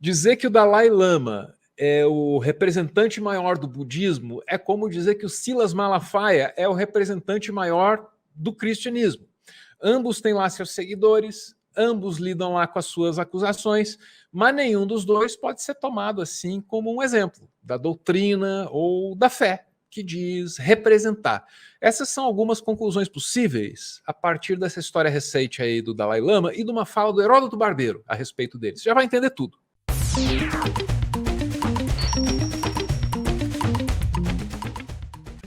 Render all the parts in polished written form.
Dizer que o Dalai Lama é o representante maior do budismo é como dizer que o Silas Malafaia é o representante maior do cristianismo. Ambos têm lá seus seguidores, ambos lidam lá com as suas acusações, mas nenhum dos dois pode ser tomado assim como um exemplo da doutrina ou da fé que diz representar. Essas são algumas conclusões possíveis a partir dessa história recente aí do Dalai Lama e de uma fala do Heródoto Barbeiro a respeito dele. Você já vai entender tudo.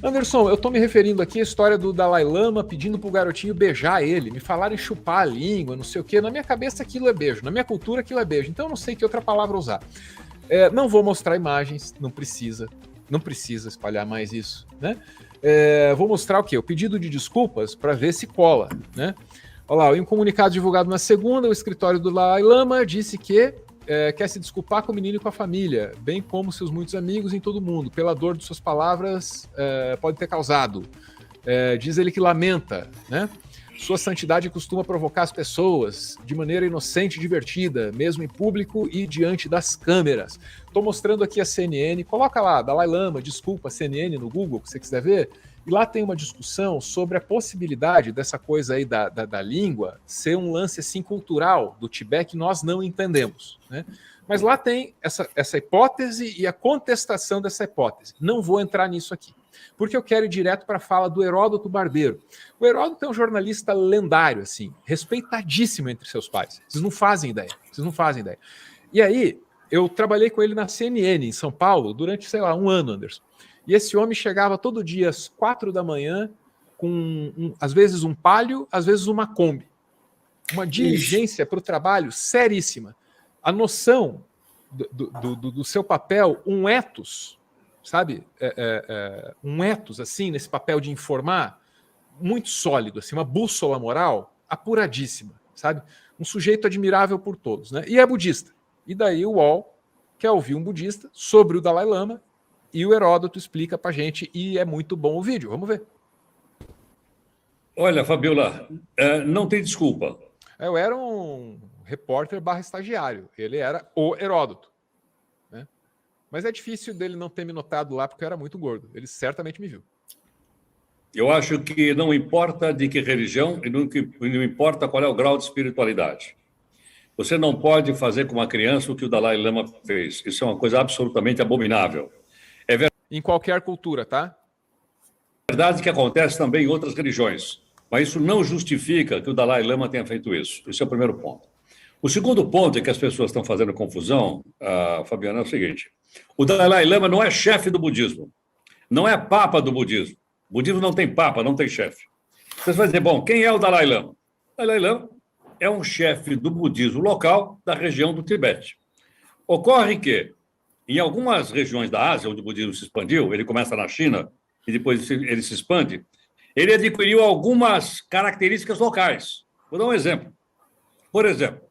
Anderson, eu estou me referindo aqui à história do Dalai Lama pedindo pro garotinho beijar ele, me falaram em chupar a língua, não sei o quê. Na minha cabeça aquilo é beijo, na minha cultura aquilo é beijo, então eu não sei que outra palavra usar. Não vou mostrar imagens, não precisa espalhar mais isso, né? Vou mostrar o quê? O pedido de desculpas para ver se cola, né? Olha lá, em um comunicado divulgado na segunda, o escritório do Dalai Lama disse que quer se desculpar com o menino e com a família, bem como seus muitos amigos em todo o mundo, pela dor de suas palavras pode ter causado. Diz ele que lamenta, né? Sua santidade costuma provocar as pessoas de maneira inocente e divertida, mesmo em público e diante das câmeras. Estou mostrando aqui a CNN, coloca lá, Dalai Lama, desculpa, CNN no Google, se você quiser ver, e lá tem uma discussão sobre a possibilidade dessa coisa aí da língua ser um lance assim cultural do Tibete que nós não entendemos, né? Mas lá tem essa hipótese e a contestação dessa hipótese. Não vou entrar nisso aqui, porque eu quero ir direto para a fala do Heródoto Barbeiro. O Heródoto é um jornalista lendário, assim, respeitadíssimo entre seus pares. Vocês não fazem ideia. E aí, eu trabalhei com ele na CNN, em São Paulo, durante, sei lá, um ano, Anderson. E esse homem chegava todo dia às 4 da manhã com, às vezes, um Palio, às vezes uma Kombi. Uma diligência para o trabalho seríssima. A noção do seu papel, um ethos, sabe? Um ethos, assim, nesse papel de informar, muito sólido, assim, uma bússola moral apuradíssima, sabe? Um sujeito admirável por todos, né? E é budista. E daí o UOL quer ouvir um budista sobre o Dalai Lama e o Heródoto explica pra gente e é muito bom o vídeo. Vamos ver. Olha, Fabiola, não tem desculpa. Eu era um repórter / estagiário. Ele era o Heródoto, né? Mas é difícil dele não ter me notado lá porque eu era muito gordo. Ele certamente me viu. Eu acho que não importa de que religião e não importa qual é o grau de espiritualidade. Você não pode fazer com uma criança o que o Dalai Lama fez. Isso é uma coisa absolutamente abominável. Em qualquer cultura, tá? É verdade que acontece também em outras religiões, mas isso não justifica que o Dalai Lama tenha feito isso. Esse é o primeiro ponto. O segundo ponto é que as pessoas estão fazendo confusão, Fabiana, é o seguinte. O Dalai Lama não é chefe do budismo. Não é papa do budismo. O budismo não tem papa, não tem chefe. Você vai dizer, bom, quem é o Dalai Lama? O Dalai Lama é um chefe do budismo local da região do Tibete. Ocorre que, em algumas regiões da Ásia, onde o budismo se expandiu, ele começa na China e depois ele se expande, ele adquiriu algumas características locais. Vou dar um exemplo. Por exemplo,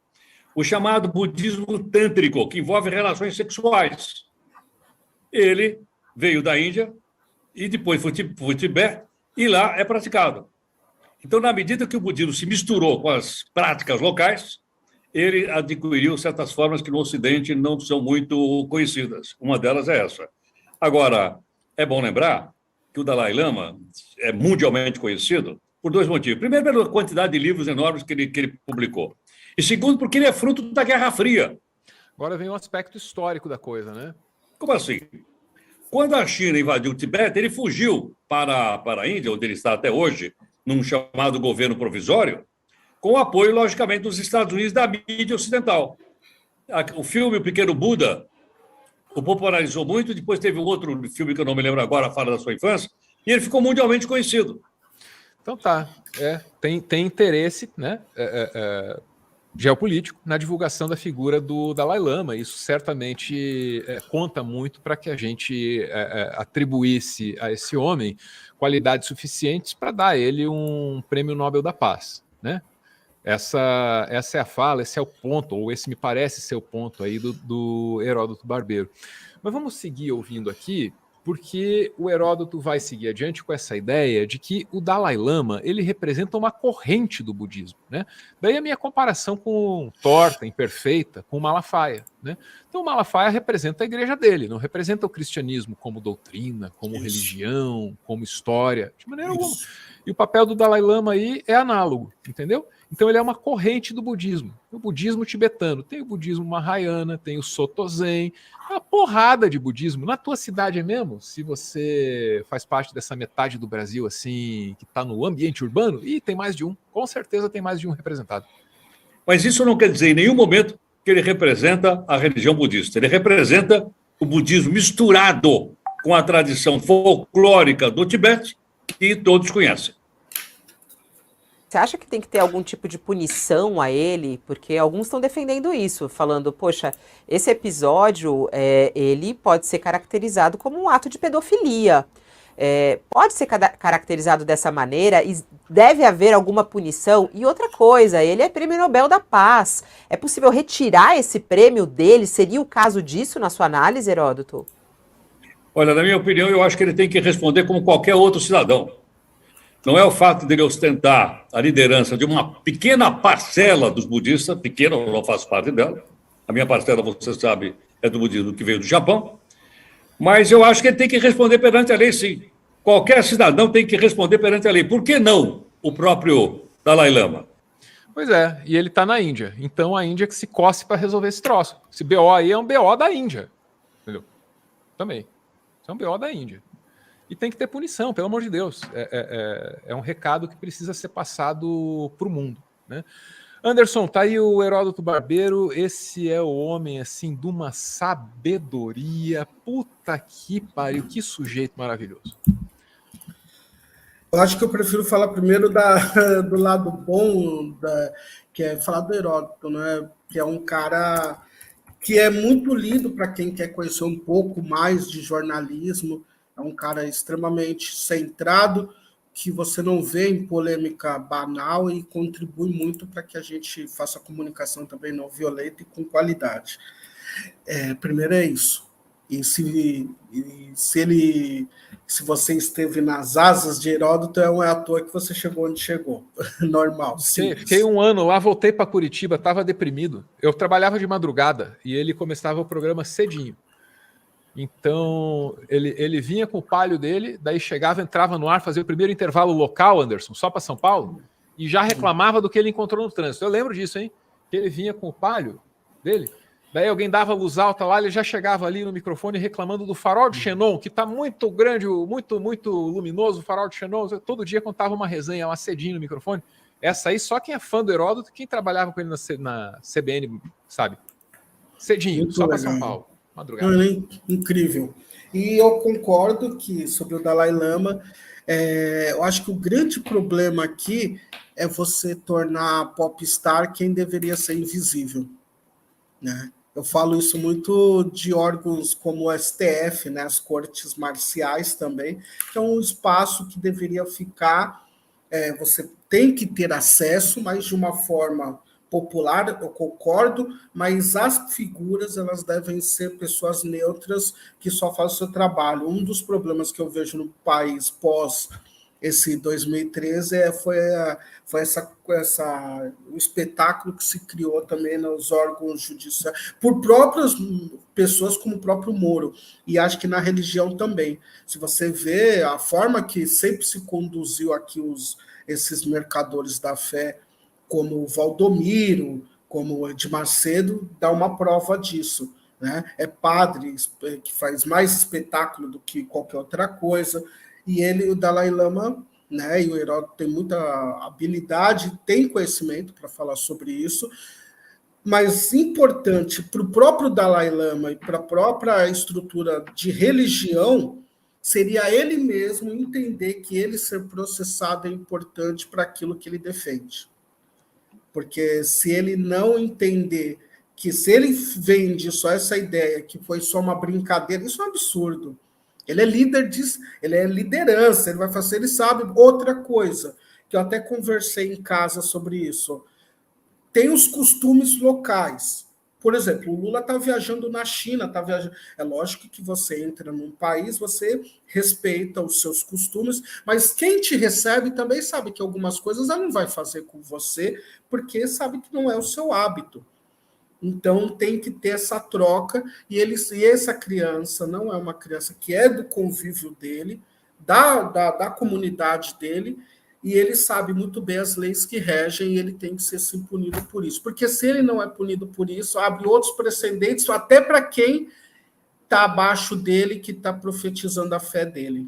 o chamado budismo tântrico, que envolve relações sexuais. Ele veio da Índia e depois foi para o Tibete e lá é praticado. Então, na medida que o budismo se misturou com as práticas locais, ele adquiriu certas formas que no Ocidente não são muito conhecidas. Uma delas é essa. Agora, é bom lembrar que o Dalai Lama é mundialmente conhecido por dois motivos. Primeiro, pela quantidade de livros enormes que ele publicou. E segundo, porque ele é fruto da Guerra Fria. Agora vem um aspecto histórico da coisa, né? Como assim? Quando a China invadiu o Tibete, ele fugiu para a Índia, onde ele está até hoje, num chamado governo provisório, com o apoio, logicamente, dos Estados Unidos e da mídia ocidental. O filme O Pequeno Buda o popularizou muito, depois teve um outro filme que eu não me lembro agora, fala da sua infância, e ele ficou mundialmente conhecido. Então tá, tem interesse, né, geopolítico na divulgação da figura do Dalai Lama. Isso certamente conta muito para que a gente atribuísse a esse homem qualidades suficientes para dar a ele um prêmio Nobel da Paz, né? Essa é a fala, esse é o ponto, ou esse me parece ser o ponto aí do Heródoto Barbeiro. Mas vamos seguir ouvindo aqui, porque o Heródoto vai seguir adiante com essa ideia de que o Dalai Lama ele representa uma corrente do budismo, né? Daí a minha comparação com torta, imperfeita, com Malafaia, né? Então o Malafaia representa a igreja dele, não representa o cristianismo como doutrina, como religião, como história, de maneira alguma. E o papel do Dalai Lama aí é análogo, entendeu? Então ele é uma corrente do budismo. O budismo tibetano tem o budismo Mahayana, tem o Soto Zen, uma porrada de budismo. Na tua cidade mesmo, se você faz parte dessa metade do Brasil assim, que está no ambiente urbano, e tem mais de um, com certeza tem mais de um representado. Mas isso não quer dizer em nenhum momento que ele representa a religião budista. Ele representa o budismo misturado com a tradição folclórica do Tibete, que todos conhecem. Você acha que tem que ter algum tipo de punição a ele? Porque alguns estão defendendo isso, falando, poxa, esse episódio, ele pode ser caracterizado como um ato de pedofilia. Pode ser caracterizado dessa maneira e deve haver alguma punição. E outra coisa, ele é prêmio Nobel da Paz. É possível retirar esse prêmio dele? Seria o caso disso na sua análise, Heródoto? Olha, na minha opinião, eu acho que ele tem que responder como qualquer outro cidadão. Não é o fato dele ostentar a liderança de uma pequena parcela dos budistas, pequena, eu não faço parte dela. A minha parcela, você sabe, é do budismo que veio do Japão. Mas eu acho que ele tem que responder perante a lei, sim. Qualquer cidadão tem que responder perante a lei. Por que não o próprio Dalai Lama? Pois é, e ele está na Índia. Então a Índia que se coce para resolver esse troço. Esse BO aí é um BO da Índia. Entendeu? Também. Isso é um BO da Índia. E tem que ter punição, pelo amor de Deus. É um recado que precisa ser passado para o mundo, né? Anderson, tá aí o Heródoto Barbeiro. Esse é o homem, assim, de uma sabedoria. Puta que pariu, que sujeito maravilhoso. Eu acho que eu prefiro falar primeiro do lado bom, que é falar do Heródoto, né? Que é um cara que é muito lido para quem quer conhecer um pouco mais de jornalismo. É um cara extremamente centrado, que você não vê em polêmica banal e contribui muito para que a gente faça comunicação também não violenta e com qualidade. Primeiro é isso. E se você esteve nas asas de Heródoto, não é à toa que você chegou onde chegou. Normal. Fiquei um ano lá, voltei para Curitiba, estava deprimido. Eu trabalhava de madrugada e ele começava o programa cedinho. Então, ele vinha com o palio dele, daí chegava, entrava no ar, fazia o primeiro intervalo local, Anderson, só para São Paulo, e já reclamava do que ele encontrou no trânsito. Eu lembro disso, hein? Que ele vinha com o palio dele, daí alguém dava luz alta lá, ele já chegava ali no microfone reclamando do farol de Xenon, que está muito grande, muito, muito luminoso, o farol de Xenon. Todo dia contava uma resenha, uma cedinho no microfone. Essa aí, só quem é fã do Heródoto, quem trabalhava com ele na CBN, sabe? Cedinho, muito só para São Paulo. Madrugada. Incrível. E eu concordo que sobre o Dalai Lama, eu acho que o grande problema aqui é você tornar popstar quem deveria ser invisível, né? Eu falo isso muito de órgãos como o STF, né, as cortes marciais também, que é um espaço que deveria ficar, você tem que ter acesso, mas de uma forma popular, eu concordo, mas as figuras elas devem ser pessoas neutras que só fazem o seu trabalho. Um dos problemas que eu vejo no país pós esse 2013 foi o espetáculo que se criou também nos órgãos judiciais, por próprias pessoas como o próprio Moro, e acho que na religião também. Se você vê a forma que sempre se conduziu aqui esses mercadores da fé, como o Valdomiro, como o Edir Macedo, dá uma prova disso, né? É padre que faz mais espetáculo do que qualquer outra coisa, e ele, o Dalai Lama, né, e o Heródoto tem muita habilidade, tem conhecimento para falar sobre isso, mas importante para o próprio Dalai Lama e para a própria estrutura de religião seria ele mesmo entender que ele ser processado é importante para aquilo que ele defende. Porque se ele não entender que se ele vende só essa ideia que foi só uma brincadeira, isso é um absurdo. Ele é líder ele é liderança, ele vai fazer, ele sabe outra coisa, que eu até conversei em casa sobre isso. Tem os costumes locais. Por exemplo, o Lula está viajando na China, tá viajando. É lógico que você entra num país, você respeita os seus costumes, mas quem te recebe também sabe que algumas coisas ela não vai fazer com você, porque sabe que não é o seu hábito. Então tem que ter essa troca, e essa criança não é uma criança que é do convívio dele, da comunidade dele, e ele sabe muito bem as leis que regem, e ele tem que ser sim punido por isso. Porque se ele não é punido por isso, abre outros precedentes, até para quem está abaixo dele, que está profetizando a fé dele.